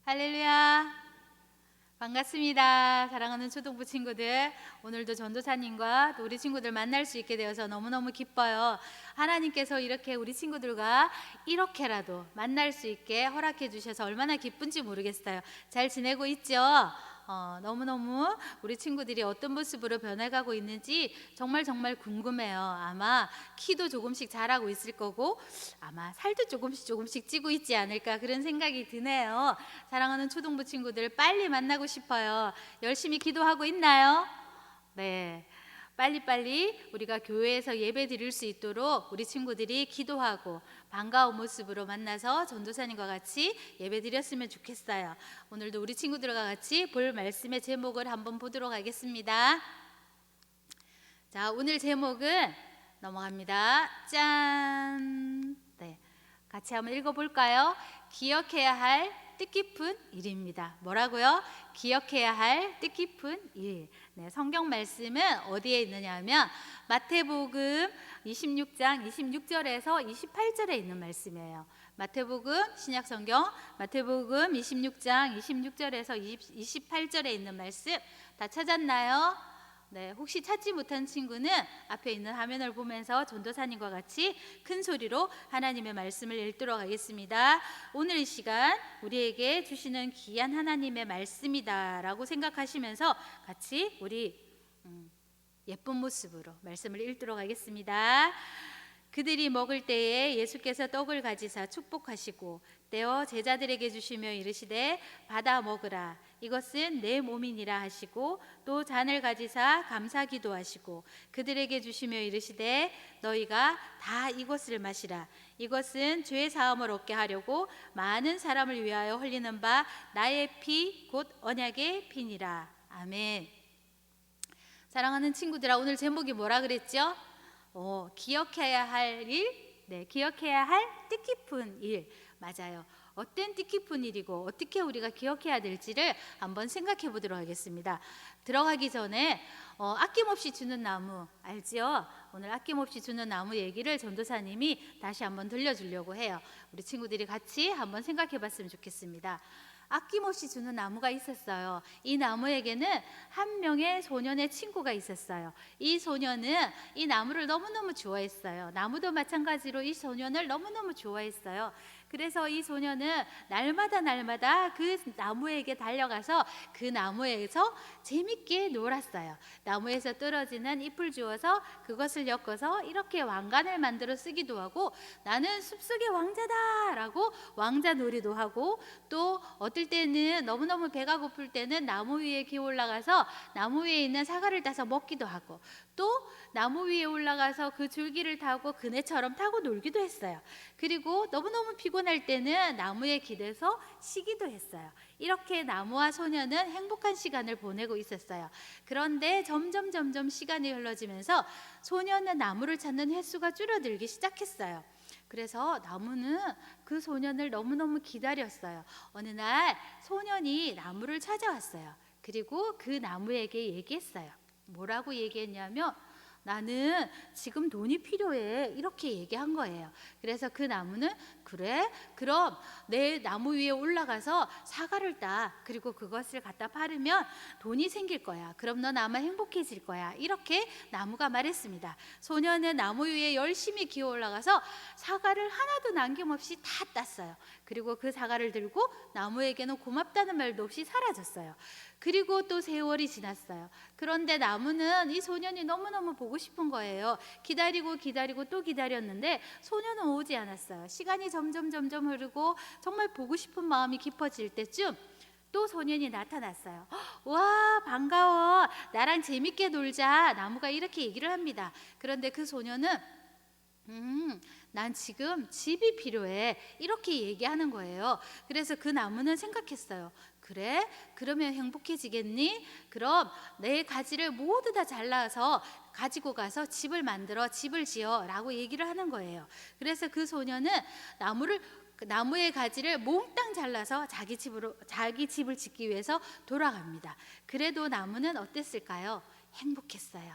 할렐루야. 반갑습니다. 사랑하는 초등부 친구들, 오늘도 전도사님과 또 우리 친구들 만날 수 있게 되어서 너무너무 기뻐요. 하나님께서 이렇게 우리 친구들과 이렇게라도 만날 수 있게 허락해 주셔서 얼마나 기쁜지 모르겠어요. 잘 지내고 있죠? 너무너무 우리 친구들이 어떤 모습으로 변해가고 있는지 정말 궁금해요. 아마 키도 조금씩 자라고 있을 거고 아마 살도 조금씩 찌고 있지 않을까 그런 생각이 드네요. 사랑하는 초등부 친구들 빨리 만나고 싶어요. 열심히 기도하고 있나요? 네. 빨리빨리 우리가 교회에서 예배 드릴 수 있도록 우리 친구들이 기도하고 반가운 모습으로 만나서 전도사님과 같이 예배 드렸으면 좋겠어요. 오늘도 우리 친구들과 같이 볼 말씀의 제목을 한번 보도록 하겠습니다. 자, 오늘 제목은 넘어갑니다. 짠! 네, 같이 한번 읽어볼까요? 기억해야 할 뜻깊은 일입니다. 뭐라고요? 기억해야 할 뜻깊은 일. 네, 성경 말씀은 어디에 있느냐 하면 마태복음 26장 26절에서 28절에 있는 말씀이에요. 마태복음 신약성경 마태복음 26장 26절에서 28절에 있는 말씀 다 찾았나요? 네, 혹시 찾지 못한 친구는 앞에 있는 화면을 보면서 전도사님과 같이 큰 소리로 하나님의 말씀을 읽도록 하겠습니다. 오늘 이 시간 우리에게 주시는 귀한 하나님의 말씀이다 라고 생각하시면서 같이 우리 예쁜 모습으로 말씀을 읽도록 하겠습니다. 그들이 먹을 때에 예수께서 떡을 가지사 축복하시고 떼어 제자들에게 주시며 이르시되 받아 먹으라 이것은 내 몸이니라 하시고 또 잔을 가지사 감사 기도하시고 그들에게 주시며 이르시되 너희가 다 이것을 마시라 이것은 죄 사함을 얻게 하려고 많은 사람을 위하여 흘리는 바 나의 피 곧 언약의 피니라. 아멘. 사랑하는 친구들아, 오늘 제목이 뭐라 그랬죠? 기억해야 할 일, 네, 기억해야 할 뜻깊은 일. 맞아요. 어떤 뜻깊은 일이고 어떻게 우리가 기억해야 될지를 한번 생각해 보도록 하겠습니다. 들어가기 전에 아낌없이 주는 나무 알죠? 오늘 아낌없이 주는 나무 얘기를 전도사님이 다시 한번 들려주려고 해요. 우리 친구들이 같이 한번 생각해 봤으면 좋겠습니다. 아낌없이 주는 나무가 있었어요. 이 나무에게는 한 명의 소년의 친구가 있었어요. 이 소년은 이 나무를 너무너무 좋아했어요. 나무도 마찬가지로 이 소년을 너무너무 좋아했어요. 그래서 이 소년은 날마다 그 나무에게 달려가서 그 나무에서 재밌게 놀았어요. 나무에서 떨어지는 잎을 주워서 그것을 엮어서 이렇게 왕관을 만들어 쓰기도 하고 나는 숲속의 왕자다 라고 왕자 놀이도 하고 또 어떨 때는 너무너무 배가 고플 때는 나무 위에 기어 올라가서 나무 위에 있는 사과를 따서 먹기도 하고 또 나무 위에 올라가서 그 줄기를 타고 그네처럼 타고 놀기도 했어요. 그리고 너무너무 피곤할 때는 나무에 기대서 쉬기도 했어요. 이렇게 나무와 소년은 행복한 시간을 보내고 있었어요. 그런데 점점 시간이 흘러지면서 소년은 나무를 찾는 횟수가 줄어들기 시작했어요. 그래서 나무는 그 소년을 너무너무 기다렸어요. 어느 날 소년이 나무를 찾아왔어요. 그리고 그 나무에게 얘기했어요. 뭐라고 얘기했냐면 나는 지금 돈이 필요해 이렇게 얘기한 거예요. 그래서 그 나무는 그래? 그럼 내 나무 위에 올라가서 사과를 따. 그리고 그것을 갖다 팔으면 돈이 생길 거야. 그럼 넌 아마 행복해질 거야. 이렇게 나무가 말했습니다. 소년은 나무 위에 열심히 기어 올라가서 사과를 하나도 남김없이 다 땄어요. 그리고 그 사과를 들고 나무에게는 고맙다는 말도 없이 사라졌어요. 그리고 또 세월이 지났어요. 그런데 나무는 이 소년이 너무너무 보고 싶은 거예요. 기다리고 또 기다렸는데 소년은 오지 않았어요. 시간이 점점 흐르고 정말 보고 싶은 마음이 깊어질 때쯤 또 소년이 나타났어요. 와, 반가워. 나랑 재밌게 놀자. 나무가 이렇게 얘기를 합니다. 그런데 그 소년은 난 지금 집이 필요해. 이렇게 얘기하는 거예요. 그래서 그 나무는 생각했어요. 그래? 그러면 행복해지겠니? 그럼 내 가지를 모두 다 잘라서 가지고 가서 집을 만들어 집을 지어 라고 얘기를 하는 거예요. 그래서 그 소년은 나무의 가지를 몽땅 잘라서 자기 집을 짓기 위해서 돌아갑니다. 그래도 나무는 어땠을까요? 행복했어요.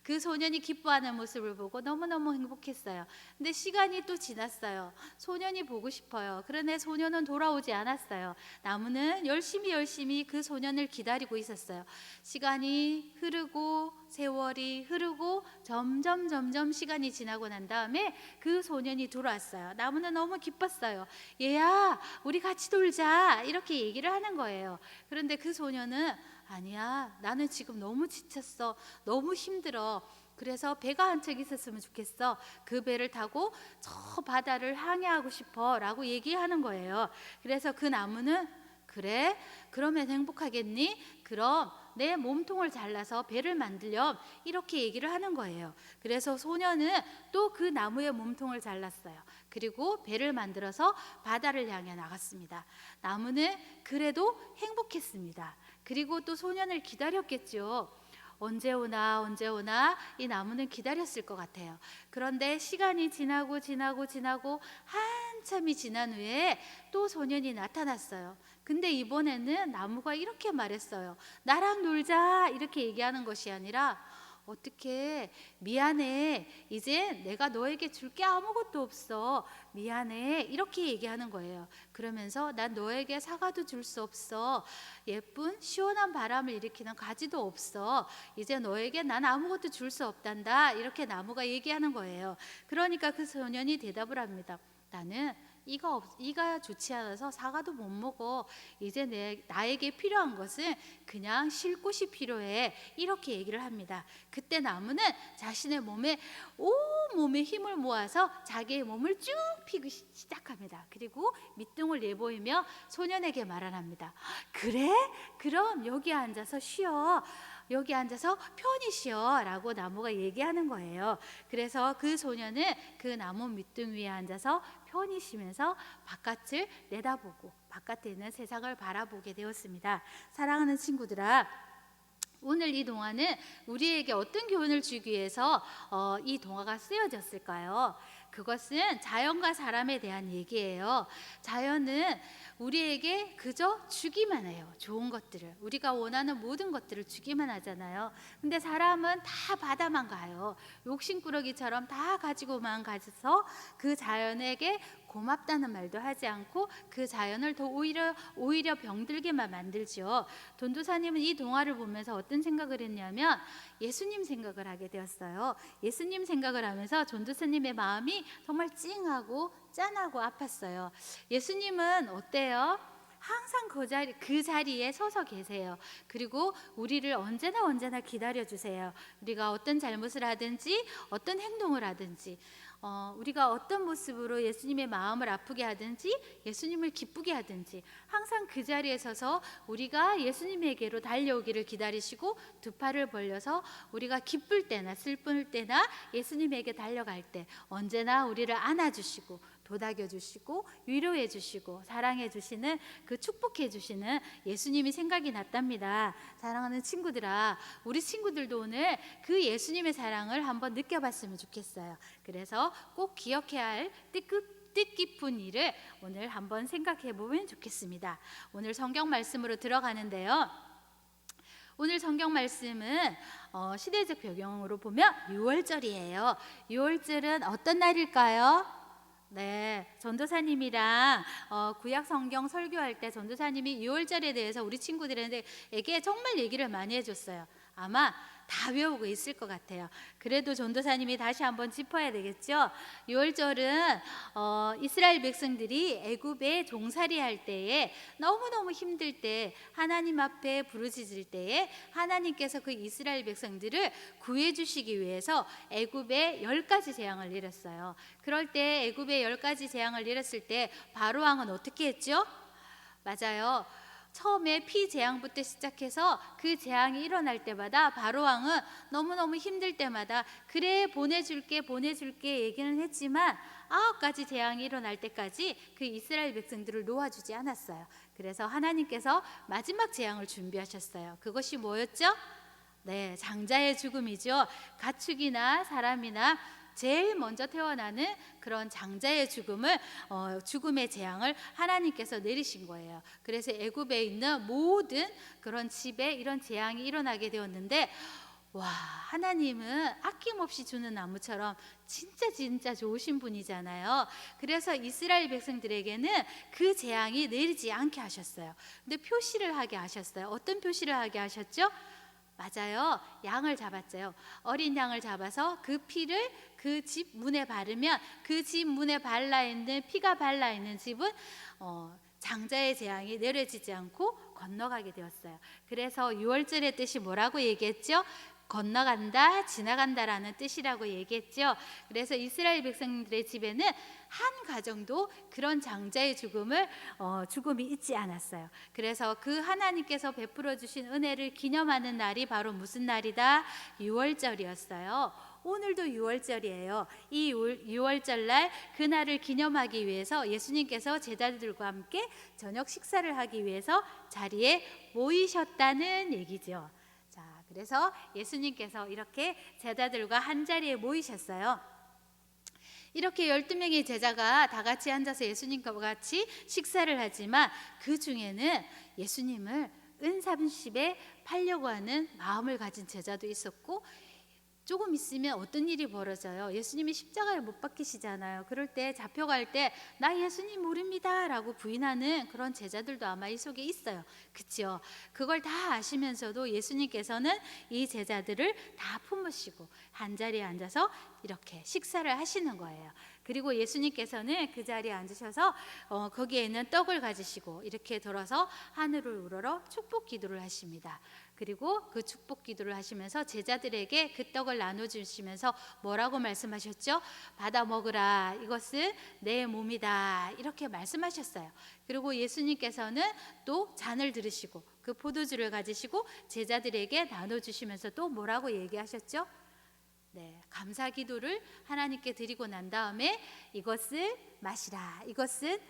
그 소년이 기뻐하는 모습을 보고 너무너무 행복했어요. 근데 시간이 또 지났어요. 소년이 보고 싶어요. 그런데 소년은 돌아오지 않았어요. 나무는 열심히 그 소년을 기다리고 있었어요. 시간이 흐르고 세월이 흐르고 점점 시간이 지나고 난 다음에 그 소년이 돌아왔어요. 나무는 너무 기뻤어요. 얘야, 우리 같이 놀자, 이렇게 얘기를 하는 거예요. 그런데 그 소년은 아니야, 나는 지금 너무 지쳤어, 너무 힘들어, 그래서 배가 한 척 있었으면 좋겠어, 그 배를 타고 저 바다를 항해하고 싶어 라고 얘기하는 거예요. 그래서 그 나무는 그래? 그러면 행복하겠니? 그럼 내 몸통을 잘라서 배를 만들렴, 이렇게 얘기를 하는 거예요. 그래서 소년은 또 그 나무의 몸통을 잘랐어요. 그리고 배를 만들어서 바다를 향해 나갔습니다. 나무는 그래도 행복했습니다. 그리고 또 소년을 기다렸겠죠. 언제 오나 이 나무는 기다렸을 것 같아요. 그런데 시간이 지나고 한참이 지난 후에 또 소년이 나타났어요. 근데 이번에는 나무가 이렇게 말했어요. 나랑 놀자, 이렇게 얘기하는 것이 아니라 어떻게, 미안해, 이제 내가 너에게 줄 게 아무것도 없어, 미안해, 이렇게 얘기하는 거예요. 그러면서 난 너에게 사과도 줄 수 없어, 예쁜 시원한 바람을 일으키는 가지도 없어, 이제 너에게 난 아무것도 줄 수 없단다, 이렇게 나무가 얘기하는 거예요. 그러니까 그 소년이 대답을 합니다. 나는 이가 좋지 않아서 사과도 못 먹어. 이제 나에게 필요한 것은 그냥 쉴 곳이 필요해, 이렇게 얘기를 합니다. 그때 나무는 자신의 온몸에 힘을 모아서 자기의 몸을 쭉 펴기 시작합니다. 그리고 밑둥을 내보이며 소년에게 말합니다. 그래? 그럼 여기 앉아서 쉬어, 여기 앉아서 편히 쉬어, 라고 나무가 얘기하는 거예요. 그래서 그 소년은 그 나무 밑둥 위에 앉아서 편히 쉬면서 바깥을 내다보고 바깥에 있는 세상을 바라보게 되었습니다. 사랑하는 친구들아, 오늘 이 동화는 우리에게 어떤 교훈을 주기 위해서 이 동화가 쓰여졌을까요? 그것은 자연과 사람에 대한 얘기예요. 자연은 우리에게 그저 주기만 해요. 좋은 것들을, 우리가 원하는 모든 것들을 주기만 하잖아요. 근데 사람은 다 받아만 가요. 욕심꾸러기처럼 다 가지고만 가서 그 자연에게 고맙다는 말도 하지 않고 그 자연을 더 오히려 병들게만 만들죠. 전도사님은 이 동화를 보면서 어떤 생각을 했냐면 예수님 생각을 하게 되었어요. 예수님 생각을 하면서 전도사님의 마음이 정말 찡하고 짠하고 아팠어요. 예수님은 어때요? 항상 그 자리에 서서 계세요. 그리고 우리를 언제나 기다려주세요. 우리가 어떤 잘못을 하든지 어떤 행동을 하든지 우리가 어떤 모습으로 예수님의 마음을 아프게 하든지 예수님을 기쁘게 하든지 항상 그 자리에 서서 우리가 예수님에게로 달려오기를 기다리시고 두 팔을 벌려서 우리가 기쁠 때나 슬플 때나 예수님에게 달려갈 때 언제나 우리를 안아주시고 도닥여 주시고 위로해 주시고 사랑해 주시는, 그 축복해 주시는 예수님이 생각이 났답니다. 사랑하는 친구들아, 우리 친구들도 오늘 그 예수님의 사랑을 한번 느껴봤으면 좋겠어요. 그래서 꼭 기억해야 할 뜻깊은 일을 오늘 한번 생각해 보면 좋겠습니다. 오늘 성경 말씀으로 들어가는데요. 오늘 성경 말씀은 시대적 배경으로 보면 6월절이에요. 6월절은 어떤 날일까요? 네, 전도사님이랑 구약 성경 설교할 때 전도사님이 6월절에 대해서 우리 친구들에게 정말 얘기를 많이 해줬어요. 아마 다 외우고 있을 것 같아요. 그래도 전도사님이 다시 한번 짚어야 되겠죠. 6월절은 이스라엘 백성들이 애굽에 종살이할 때에 너무너무 힘들 때, 하나님 앞에 부르짖을 때에 하나님께서 그 이스라엘 백성들을 구해주시기 위해서 애굽에 10가지 재앙을 내렸어요. 그럴 때 애굽에 10가지 재앙을 내렸을 때 바로 왕은 어떻게 했죠? 맞아요. 처음에 피 재앙부터 시작해서 그 재앙이 일어날 때마다 바로 왕은 너무너무 힘들 때마다 그래 보내줄게 얘기는 했지만 9가지 재앙이 일어날 때까지 그 이스라엘 백성들을 놓아주지 않았어요. 그래서 하나님께서 마지막 재앙을 준비하셨어요. 그것이 뭐였죠? 네, 장자의 죽음이죠. 가축이나 사람이나 제일 먼저 태어나는 그런 장자의 죽음의 재앙을 하나님께서 내리신 거예요. 그래서 애굽에 있는 모든 그런 집에 이런 재앙이 일어나게 되었는데 와, 하나님은 아낌없이 주는 나무처럼 진짜 진짜 좋으신 분이잖아요. 그래서 이스라엘 백성들에게는 그 재앙이 내리지 않게 하셨어요. 근데 표시를 하게 하셨어요. 어떤 표시를 하게 하셨죠? 맞아요. 양을 잡았죠. 어린 양을 잡아서 그 피를 그 집 문에 바르면 그 집 문에 발라 있는 피가 발라 있는 집은 장자의 재앙이 내려지지 않고 건너가게 되었어요. 그래서 유월절의 뜻이 뭐라고 얘기했죠? 건너간다, 지나간다라는 뜻이라고 얘기했죠. 그래서 이스라엘 백성들의 집에는 한 가정도 그런 장자의 죽음이 있지 않았어요. 그래서 그 하나님께서 베풀어 주신 은혜를 기념하는 날이 바로 무슨 날이다? 유월절이었어요. 오늘도 유월절이에요. 이 유월절 날 그날을 기념하기 위해서 예수님께서 제자들과 함께 저녁 식사를 하기 위해서 자리에 모이셨다는 얘기죠. 자, 그래서 예수님께서 이렇게 제자들과 한 자리에 모이셨어요. 이렇게 12명의 제자가 다 같이 앉아서 예수님과 같이 식사를 하지만 그 중에는 예수님을 은삼십에 팔려고 하는 마음을 가진 제자도 있었고, 조금 있으면 어떤 일이 벌어져요. 예수님이 십자가에 못 박히시잖아요. 그럴 때 잡혀갈 때 나 예수님 모릅니다 라고 부인하는 그런 제자들도 아마 이 속에 있어요. 그렇죠? 그걸 다 아시면서도 예수님께서는 이 제자들을 다 품으시고 한자리에 앉아서 이렇게 식사를 하시는 거예요. 그리고 예수님께서는 그 자리에 앉으셔서 거기에 있는 떡을 가지시고 이렇게 들어서 하늘을 우러러 축복 기도를 하십니다. 그리고 그 축복 기도를 하시면서 제자들에게 그 떡을 나눠주시면서 뭐라고 말씀하셨죠? 받아 먹으라, 이것은 내 몸이다, 이렇게 말씀하셨어요. 그리고 예수님께서는 또 잔을 들으시고 그 포도주를 가지시고 제자들에게 나눠주시면서 또 뭐라고 얘기하셨죠? 네, 감사 기도를 하나님께 드리고 난 다음에 이것을 마시라, 이것은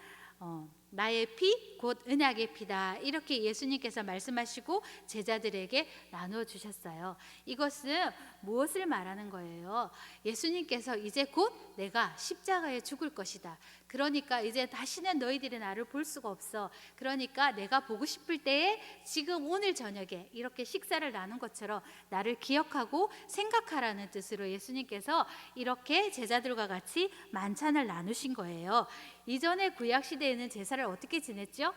나의 피, 곧 언약의 피다, 이렇게 예수님께서 말씀하시고 제자들에게 나누어 주셨어요. 이것은 무엇을 말하는 거예요? 예수님께서 이제 곧 내가 십자가에 죽을 것이다. 그러니까 이제 다시는 너희들이 나를 볼 수가 없어. 그러니까 내가 보고 싶을 때에 지금 오늘 저녁에 이렇게 식사를 나눈 것처럼 나를 기억하고 생각하라는 뜻으로 예수님께서 이렇게 제자들과 같이 만찬을 나누신 거예요. 이전에 구약 시대에는 제사를 어떻게 지냈죠?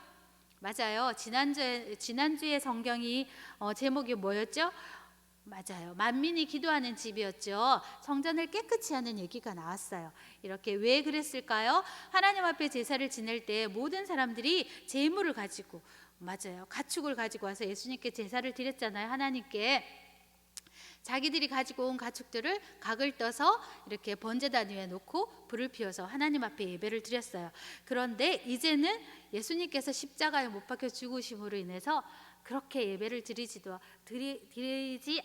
맞아요. 지난주에 성경이 제목이 뭐였죠? 맞아요. 만민이 기도하는 집이었죠. 성전을 깨끗이 하는 얘기가 나왔어요. 이렇게 왜 그랬을까요? 하나님 앞에 제사를 지낼 때 모든 사람들이 제물을 가지고, 맞아요, 가축을 가지고 와서 예수님께 제사를 드렸잖아요. 하나님께 자기들이 가지고 온 가축들을 각을 떠서 이렇게 번제단 위에 놓고 불을 피워서 하나님 앞에 예배를 드렸어요. 그런데 이제는 예수님께서 십자가에 못 박혀 죽으심으로 인해서 그렇게 예배를 드리지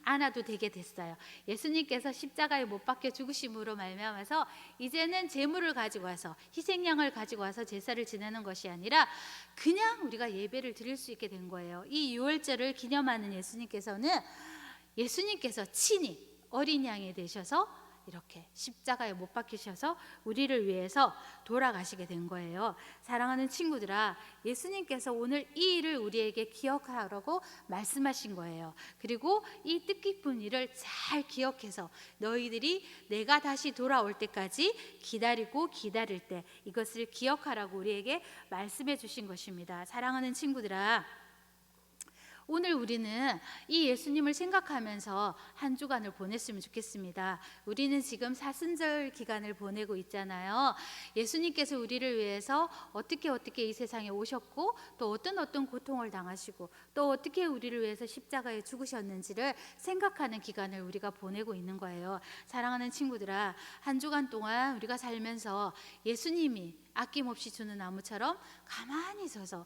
않아도 되게 됐어요. 예수님께서 십자가에 못 박혀 죽으심으로 말미암아서 이제는 제물을 가지고 와서, 희생양을 가지고 와서 제사를 지내는 것이 아니라 그냥 우리가 예배를 드릴 수 있게 된 거예요. 이 유월절을 기념하는 예수님께서 친히 어린 양이 되셔서 이렇게 십자가에 못 박히셔서 우리를 위해서 돌아가시게 된 거예요. 사랑하는 친구들아, 예수님께서 오늘 이 일을 우리에게 기억하라고 말씀하신 거예요. 그리고 이 뜻깊은 일을 잘 기억해서 너희들이 내가 다시 돌아올 때까지 기다릴 때 이것을 기억하라고 우리에게 말씀해 주신 것입니다. 사랑하는 친구들아, 오늘 우리는 이 예수님을 생각하면서 한 주간을 보냈으면 좋겠습니다. 우리는 지금 사순절 기간을 보내고 있잖아요. 예수님께서 우리를 위해서 어떻게 이 세상에 오셨고 또 어떤 고통을 당하시고 또 어떻게 우리를 위해서 십자가에 죽으셨는지를 생각하는 기간을 우리가 보내고 있는 거예요. 사랑하는 친구들아, 한 주간 동안 우리가 살면서 예수님이 아낌없이 주는 나무처럼 가만히 서서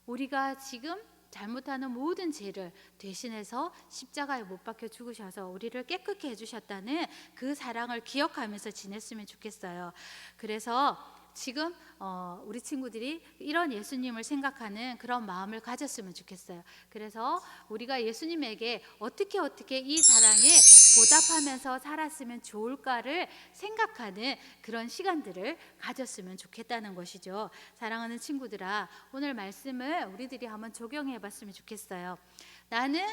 우리가 지금 잘못하는 모든 죄를 대신해서 십자가에 못 박혀 죽으셔서 우리를 깨끗게 해주셨다는 그 사랑을 기억하면서 지냈으면 좋겠어요. 그래서 지금 우리 친구들이 이런 예수님을 생각하는 그런 마음을 가졌으면 좋겠어요. 그래서 우리가 예수님에게 어떻게 이 사랑에 보답하면서 살았으면 좋을까를 생각하는 그런 시간들을 가졌으면 좋겠다는 것이죠. 사랑하는 친구들아, 오늘 말씀을 우리들이 한번 적용해 봤으면 좋겠어요. 나는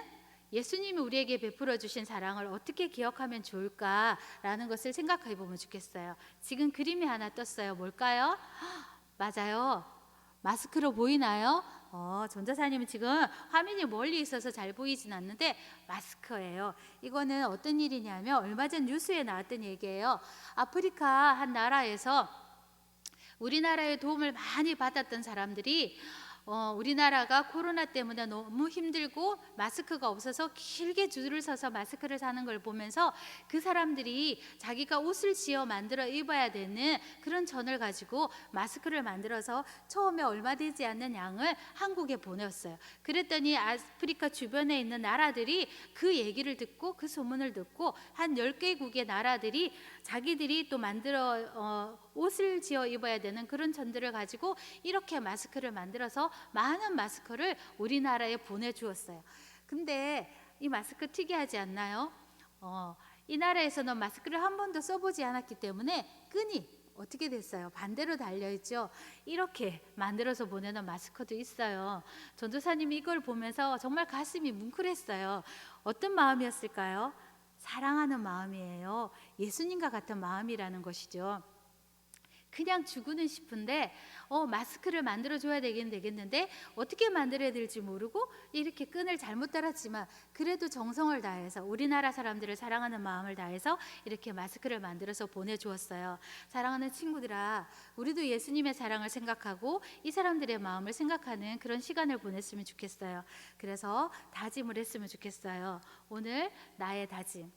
예수님이 우리에게 베풀어 주신 사랑을 어떻게 기억하면 좋을까라는 것을 생각해 보면 좋겠어요. 지금 그림이 하나 떴어요. 뭘까요? 맞아요. 마스크로 보이나요? 전도사님은 지금 화면이 멀리 있어서 잘 보이진 않는데 마스크예요. 이거는 어떤 일이냐면 얼마 전 뉴스에 나왔던 얘기예요. 아프리카 한 나라에서 우리나라의 도움을 많이 받았던 사람들이 우리나라가 코로나 때문에 너무 힘들고 마스크가 없어서 길게 줄을 서서 마스크를 사는 걸 보면서 그 사람들이 자기가 옷을 지어 만들어 입어야 되는 그런 전을 가지고 마스크를 만들어서 처음에 얼마 되지 않는 양을 한국에 보냈어요. 그랬더니 아프리카 주변에 있는 나라들이 그 얘기를 듣고 그 소문을 듣고 한 10개국의 나라들이 자기들이 또 만들어 옷을 지어 입어야 되는 그런 전들을 가지고 이렇게 마스크를 만들어서 많은 마스크를 우리나라에 보내주었어요. 근데 이 마스크 특이하지 않나요? 이 나라에서는 마스크를 한 번도 써보지 않았기 때문에 끈이 어떻게 됐어요? 반대로 달려있죠. 이렇게 만들어서 보내는 마스크도 있어요. 전도사님이 이걸 보면서 정말 가슴이 뭉클했어요. 어떤 마음이었을까요? 사랑하는 마음이에요. 예수님과 같은 마음이라는 것이죠. 그냥 주고는 싶은데 마스크를 만들어줘야 되겠는데 어떻게 만들어야 될지 모르고 이렇게 끈을 잘못 달았지만 그래도 정성을 다해서 우리나라 사람들을 사랑하는 마음을 다해서 이렇게 마스크를 만들어서 보내주었어요. 사랑하는 친구들아, 우리도 예수님의 사랑을 생각하고 이 사람들의 마음을 생각하는 그런 시간을 보냈으면 좋겠어요. 그래서 다짐을 했으면 좋겠어요. 오늘 나의 다짐,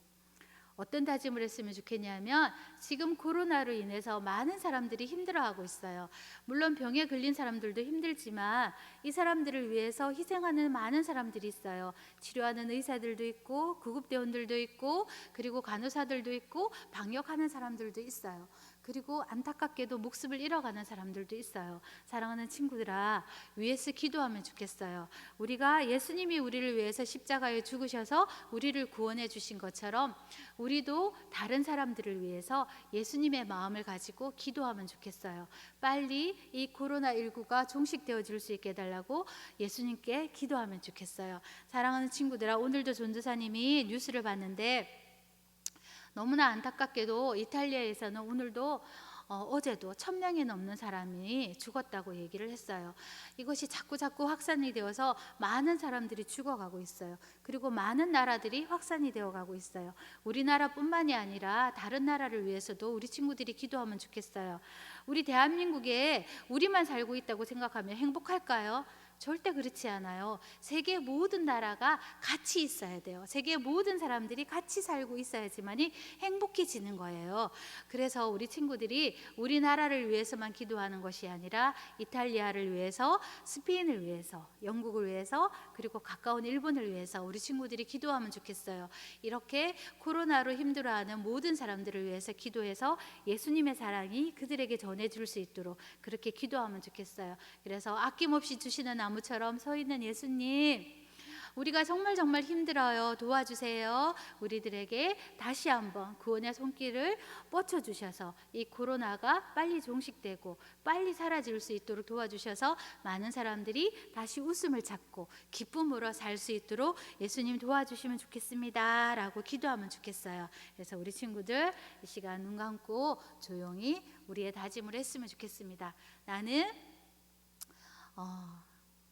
어떤 다짐을 했으면 좋겠냐면 지금 코로나로 인해서 많은 사람들이 힘들어하고 있어요. 물론 병에 걸린 사람들도 힘들지만 이 사람들을 위해서 희생하는 많은 사람들이 있어요. 치료하는 의사들도 있고 구급대원들도 있고 그리고 간호사들도 있고 방역하는 사람들도 있어요. 그리고 안타깝게도 목숨을 잃어가는 사람들도 있어요. 사랑하는 친구들아, 위에서 기도하면 좋겠어요. 우리가 예수님이 우리를 위해서 십자가에 죽으셔서 우리를 구원해 주신 것처럼 우리도 다른 사람들을 위해서 예수님의 마음을 가지고 기도하면 좋겠어요. 빨리 이 코로나19가 종식되어 줄 수 있게 해달라고 예수님께 기도하면 좋겠어요. 사랑하는 친구들아, 오늘도 전도사님이 뉴스를 봤는데 너무나 안타깝게도 이탈리아에서는 오늘도 어제도 1,000명이 넘는 사람이 죽었다고 얘기를 했어요. 이것이 자꾸 확산이 되어서 많은 사람들이 죽어가고 있어요. 그리고 많은 나라들이 확산이 되어가고 있어요. 우리나라뿐만이 아니라 다른 나라를 위해서도 우리 친구들이 기도하면 좋겠어요. 우리 대한민국에 우리만 살고 있다고 생각하면 행복할까요? 절대 그렇지 않아요. 세계 모든 나라가 같이 있어야 돼요. 세계 모든 사람들이 같이 살고 있어야지만이 행복해지는 거예요. 그래서 우리 친구들이 우리나라를 위해서만 기도하는 것이 아니라 이탈리아를 위해서, 스페인을 위해서, 영국을 위해서, 그리고 가까운 일본을 위해서 우리 친구들이 기도하면 좋겠어요. 이렇게 코로나로 힘들어하는 모든 사람들을 위해서 기도해서 예수님의 사랑이 그들에게 전해줄 수 있도록 그렇게 기도하면 좋겠어요. 그래서 아낌없이 주시는 나무처럼 서 있는 예수님, 우리가 정말 힘들어요. 도와주세요. 우리들에게 다시 한번 구원의 손길을 뻗쳐주셔서 이 코로나가 빨리 종식되고 빨리 사라질 수 있도록 도와주셔서 많은 사람들이 다시 웃음을 찾고 기쁨으로 살 수 있도록 예수님 도와주시면 좋겠습니다 라고 기도하면 좋겠어요. 그래서 우리 친구들 이 시간 눈 감고 조용히 우리의 다짐을 했으면 좋겠습니다. 나는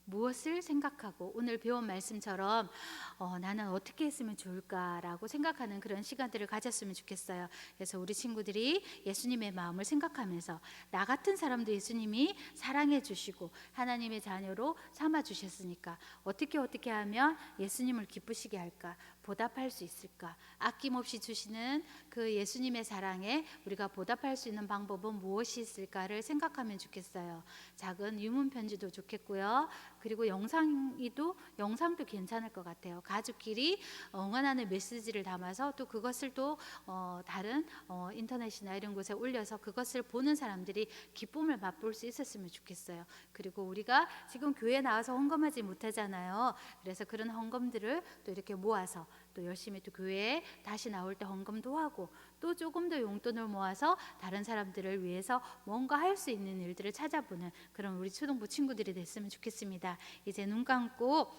무엇을 생각하고 오늘 배운 말씀처럼 나는 어떻게 했으면 좋을까라고 생각하는 그런 시간들을 가졌으면 좋겠어요. 그래서 우리 친구들이 예수님의 마음을 생각하면서 나 같은 사람도 예수님이 사랑해 주시고 하나님의 자녀로 삼아 주셨으니까 어떻게 하면 예수님을 기쁘시게 할까, 보답할 수 있을까, 아낌없이 주시는 그 예수님의 사랑에 우리가 보답할 수 있는 방법은 무엇이 있을까를 생각하면 좋겠어요. 작은 유문 편지도 좋겠고요. 그리고 영상도 괜찮을 것 같아요. 가족끼리 응원하는 메시지를 담아서 또 그것을 또 다른 인터넷이나 이런 곳에 올려서 그것을 보는 사람들이 기쁨을 맛볼 수 있었으면 좋겠어요. 그리고 우리가 지금 교회에 나와서 헌금하지 못하잖아요. 그래서 그런 헌금들을 또 이렇게 모아서 또 열심히 또 교회에 다시 나올 때 헌금도 하고 또 조금 더 용돈을 모아서 다른 사람들을 위해서 뭔가 할 수 있는 일들을 찾아보는 그런 우리 초등부 친구들이 됐으면 좋겠습니다. 이제 눈 감고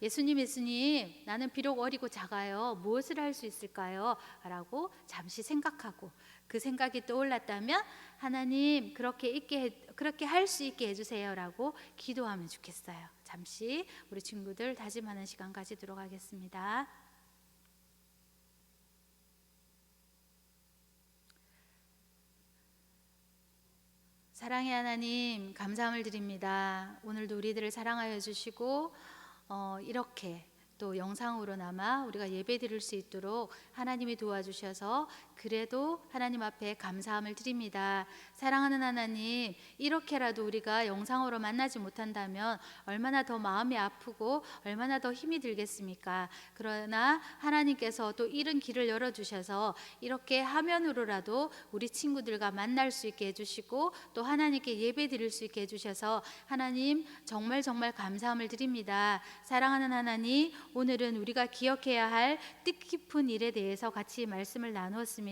예수님, 예수님, 나는 비록 어리고 작아요. 무엇을 할 수 있을까요? 라고 잠시 생각하고 그 생각이 떠올랐다면 하나님 그렇게 할 수 있게 해주세요라고 기도하면 좋겠어요. 잠시 우리 친구들 다짐하는 시간 가지도록 하겠습니다. 사랑의 하나님, 감사함을 드립니다. 오늘도 우리들을 사랑하여 주시고 이렇게 또 영상으로나마 우리가 예배 드릴 수 있도록 하나님이 도와주셔서 그래도 하나님 앞에 감사함을 드립니다. 사랑하는 하나님, 이렇게라도 우리가 영상으로 만나지 못한다면 얼마나 더 마음이 아프고 얼마나 더 힘이 들겠습니까? 그러나 하나님께서 또 이른 길을 열어주셔서 이렇게 화면으로라도 우리 친구들과 만날 수 있게 해주시고 또 하나님께 예배 드릴 수 있게 해주셔서 하나님 정말 정말 감사함을 드립니다. 사랑하는 하나님, 오늘은 우리가 기억해야 할 뜻깊은 일에 대해서 같이 말씀을 나누었습니다.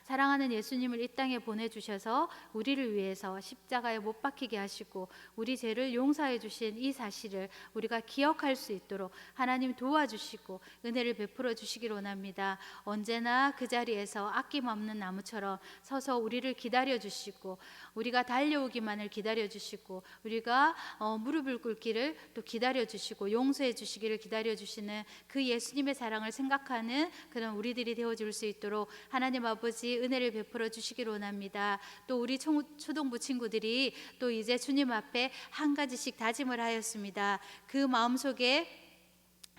사랑하는 예수님을 이 땅에 보내주셔서 우리를 위해서 십자가에 못 박히게 하시고 우리 죄를 용서해 주신 이 사실을 우리가 기억할 수 있도록 하나님 도와주시고 은혜를 베풀어 주시길 원합니다. 언제나 그 자리에서 아낌없는 나무처럼 서서 우리를 기다려 주시고 우리가 달려오기만을 기다려 주시고 우리가 무릎을 꿇기를 또 기다려 주시고 용서해 주시기를 기다려 주시는 그 예수님의 사랑을 생각하는 그런 우리들이 되어줄 수 있도록 하나님 아버지 은혜를 베풀어 주시기를 원합니다. 또 우리 초등부 친구들이 또 이제 주님 앞에 한 가지씩 다짐을 하였습니다. 그 마음속에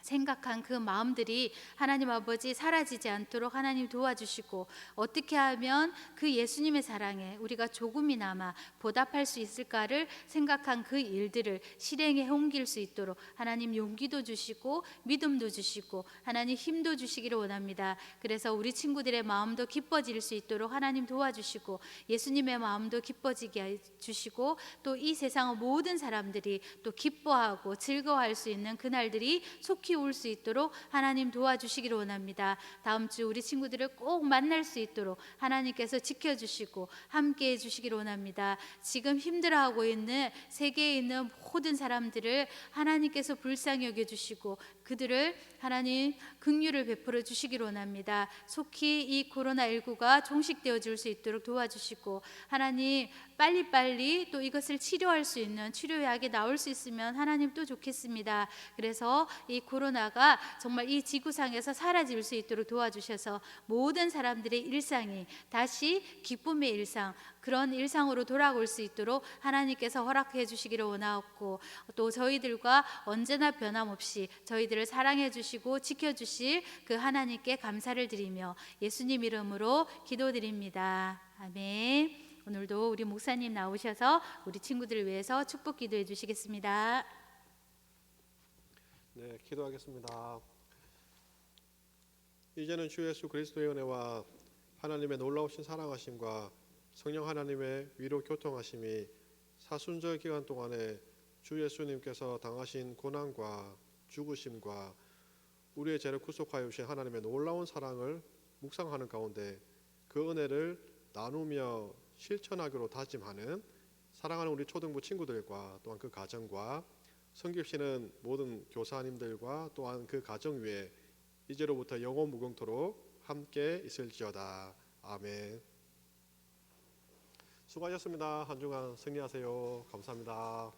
생각한 그 마음들이 하나님 아버지 사라지지 않도록 하나님 도와주시고 어떻게 하면 그 예수님의 사랑에 우리가 조금이나마 보답할 수 있을까를 생각한 그 일들을 실행에 옮길 수 있도록 하나님 용기도 주시고 믿음도 주시고 하나님 힘도 주시기를 원합니다. 그래서 우리 친구들의 마음도 기뻐질 수 있도록 하나님 도와주시고 예수님의 마음도 기뻐지게 해주시고 또 이 세상 모든 사람들이 또 기뻐하고 즐거워할 수 있는 그날들이 속히 올 수 있도록 하나님 도와주시기를 원합니다. 다음 주 우리 친구들을 꼭 만날 수 있도록 하나님께서 지켜주시고 함께 해주시기를 원합니다. 지금 힘들어하고 있는 세계에 있는 모든 사람들을 하나님께서 불쌍히 여겨주시고 그들을 하나님 긍휼을 베풀어 주시기를 원합니다. 속히 이 코로나19가 종식되어 줄 수 있도록 도와주시고 하나님 빨리빨리 또 이것을 치료할 수 있는 치료약이 나올 수 있으면 하나님 또 좋겠습니다. 그래서 이 코로나가 정말 이 지구상에서 사라질 수 있도록 도와주셔서 모든 사람들의 일상이 다시 기쁨의 일상 그런 일상으로 돌아올 수 있도록 하나님께서 허락해 주시기를 원하옵고 또 저희들과 언제나 변함없이 저희들을 사랑해 주시고 지켜주실 그 하나님께 감사를 드리며 예수님 이름으로 기도드립니다. 아멘. 오늘도 우리 목사님 나오셔서 우리 친구들을 위해서 축복 기도해 주시겠습니다. 네, 기도하겠습니다. 이제는 주 예수 그리스도의 은혜와 하나님의 놀라우신 사랑하심과 성령 하나님의 위로 교통하심이 사순절 기간 동안에 주 예수님께서 당하신 고난과 죽으심과 우리의 죄를 구속하여 주신 하나님의 놀라운 사랑을 묵상하는 가운데 그 은혜를 나누며 실천하기로 다짐하는 사랑하는 우리 초등부 친구들과 또한 그 가정과 섬깁시는 모든 교사님들과 또한 그 가정 위에 이제로부터 영원 무궁토록 함께 있을지어다. 아멘. 수고하셨습니다. 한 주간 승리하세요. 감사합니다.